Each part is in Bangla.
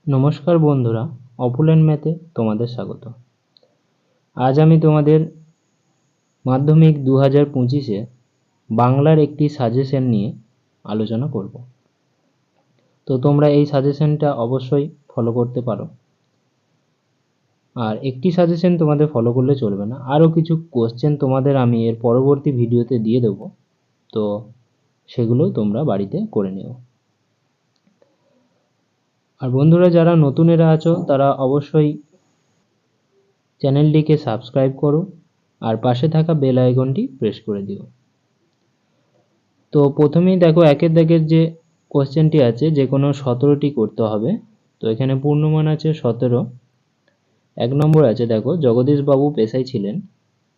নমস্কার বন্ধুরা, অপুলেন ম্যাথে তোমাদের স্বাগত। আজ আমি তোমাদের মাধ্যমিক 2025-এ বাংলার একটি সাজেশন নিয়ে আলোচনা করব। তো তোমরা এই সাজেশনটা অবশ্যই ফলো করতে পারো। আর একটি সাজেশন তোমাদের ফলো করলে চলবে না, আরও কিছু কোশ্চেন তোমাদের আমি এর পরবর্তী ভিডিওতে দিয়ে দেবো, তো সেগুলো তোমরা বাড়িতে করে নিও। আর বন্ধুরা, যারা নতুনেরা আছো তারা অবশ্যই চ্যানেলটিকে সাবস্ক্রাইব করো আর পাশে থাকা বেল আইকনটি প্রেস করে দিও। তো প্রথমেই দেখো, একের দাগের যে কোশ্চেনটি আছে, যে কোনো 17টি করতে হবে। তো এখানে পূর্ণমান আছে 17। 1 নম্বর আছে, দেখো, জগদীশবাবু পেশায় ছিলেন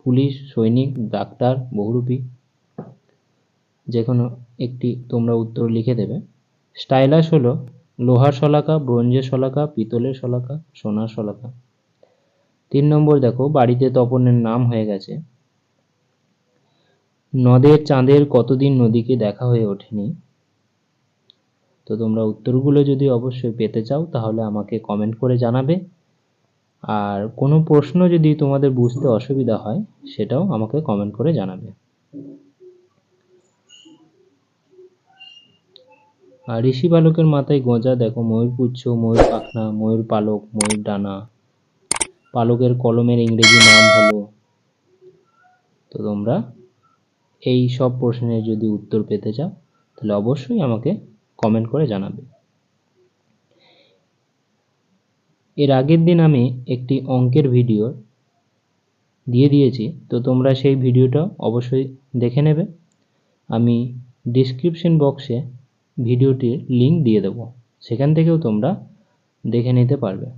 পুলিশ, সৈনিক, ডাক্তার, বহুরূপী। যে কোনো একটি তোমরা উত্তর লিখে দেবে। স্টাইলাস হলো লোহার শলাকা, ব্রোঞ্জের শলাকা, পিতলের শলাকা, সোনার শলাকা। 3 নম্বর দেখো, বাড়িতে তপনের নাম হয়ে গেছে। নদের চাঁদের কতদিন নদীকে দেখা হয়ে ওঠেনি। তো তোমরা উত্তরগুলো যদি অবশ্যই পেতে চাও তাহলে আমাকে কমেন্ট করে জানাবে। আর কোনো প্রশ্ন যদি তোমাদের বুঝতে অসুবিধা হয় সেটাও আমাকে কমেন্ট করে জানাবে। আর ঋষি বালকের মাথায় গোঁজা, দেখো, ময়ূর পুচ্ছ, ময়ূর পাখনা, ময়ূর পালক, ময়ূর ডানা। পালকের কলমের ইংরেজি নাম হলো। তো তোমরা এই সব প্রশ্নের যদি উত্তর পেতে চাও তাহলে অবশ্যই আমাকে কমেন্ট করে জানাবে। এর আগের দিন আমি একটি অঙ্কের ভিডিও দিয়ে দিয়েছি, তো তোমরা সেই ভিডিওটা অবশ্যই দেখে নেবে। আমি ডিসক্রিপশন বক্সে ভিডিওটির লিঙ্ক দিয়ে দেবো, সেখান থেকেও তোমরা দেখে নিতে পারবে।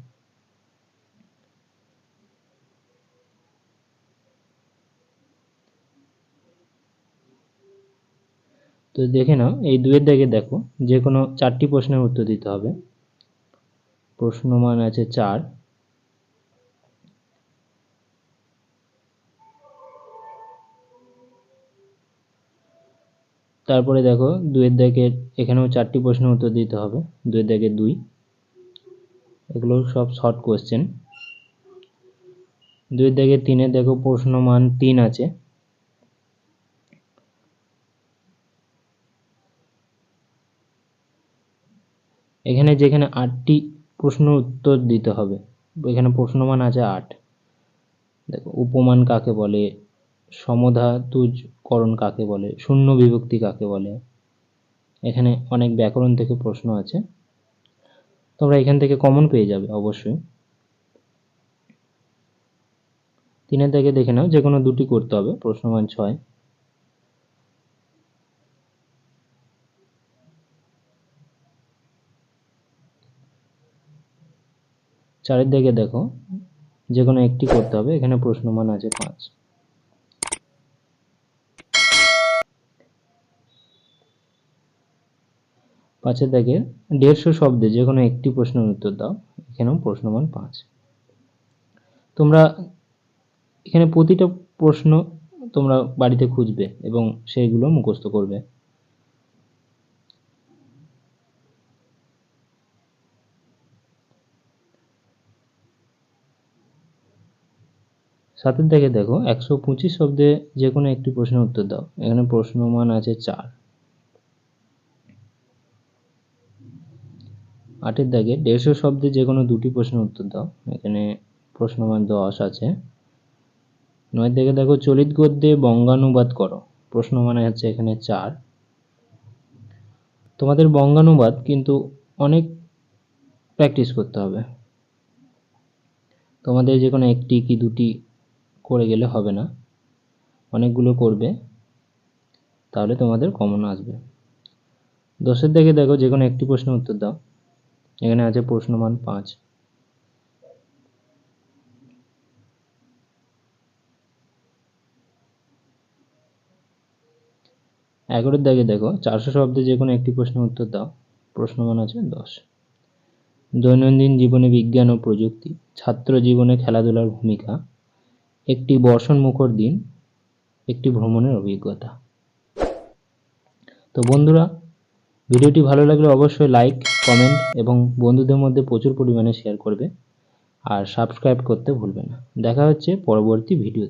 তো দেখে নাও, এই 2-এর দাগে দেখো, যে কোনো 4টি প্রশ্নের উত্তর দিতে হবে। প্রশ্নমান আছে 4। তারপরে দেখো 2-এর দাগের এখানেও 4টি প্রশ্নের উত্তর দিতে হবে। 2-এর দাগে 2, এগুলো সব শর্ট কোশ্চেন। 2-এর দাগে 3-এ দেখো, প্রশ্নমান 3 আছে। এখানে যেখানে 8টি প্রশ্ন উত্তর দিতে হবে, এখানে প্রশ্নমান আছে 8। দেখো, উপমান কাকে বলে, সমধাতুজকরণ কাকে বলে, শূন্য বিভক্তি কাকে বলে। এখানে অনেক ব্যাকরণ থেকে প্রশ্ন আছে, তোমরা এখান থেকে কমন পেয়ে যাবে অবশ্যই। 3-এর দাগে দেখে নাও, যে কোনো 2টি করতে হবে। প্রশ্নমান 6। 4-এর দাগে দেখো, যে কোনো একটি করতে হবে। এখানে প্রশ্নমান আছে 5। 5-এর দাগে 150 শব্দে যে কোনো একটি প্রশ্নের উত্তর দাও। এখানেও প্রশ্নমান 5। তোমরা এখানে প্রতিটা প্রশ্ন তোমরা বাড়িতে খুঁজবে এবং সেইগুলো মুখস্থ করবে। 7-এর দাগে দেখো, 125 শব্দে যে কোনো একটি প্রশ্নের উত্তর দাও। এখানে প্রশ্নমান আছে 4। 8-এর দাগে 150 শব্দে যে কোনো 2টি প্রশ্নের উত্তর দাও। এখানে প্রশ্নমান 10 আছে। 9-এর দাগে দেখো, চলিত গদ্যে বঙ্গানুবাদ করো। প্রশ্নমান আছে এখানে 4। তোমাদের বঙ্গানুবাদ কিন্তু অনেক প্র্যাকটিস করতে হবে। তোমাদের যে কোনো একটি কি 2টি করে গেলে হবে না, অনেকগুলো করবে, তাহলে তোমাদের কমন আসবে। 10-এর দাগে দেখো, যে কোনো একটি প্রশ্নের উত্তর দাও। এখানে আছে প্রশ্নমান 5। 11-এর দাগে দেখো, 400 শব্দে যে কোনো একটি প্রশ্নের উত্তর দাও। প্রশ্নমান আছে 10। দৈনন্দিন জীবনে বিজ্ঞান ও প্রযুক্তি, ছাত্র জীবনে খেলাধুলার ভূমিকা, একটি বর্ষণ মুখর দিন, একটি ভ্রমণের অভিজ্ঞতা। তো বন্ধুরা, ভিডিওটি ভালো লাগলে অবশ্যই লাইক, কমেন্ট এবং বন্ধুদের মধ্যে প্রচুর পরিমাণে শেয়ার করবে। আর সাবস্ক্রাইব করতে ভুলবে না। দেখা হচ্ছে পরবর্তী ভিডিওতে।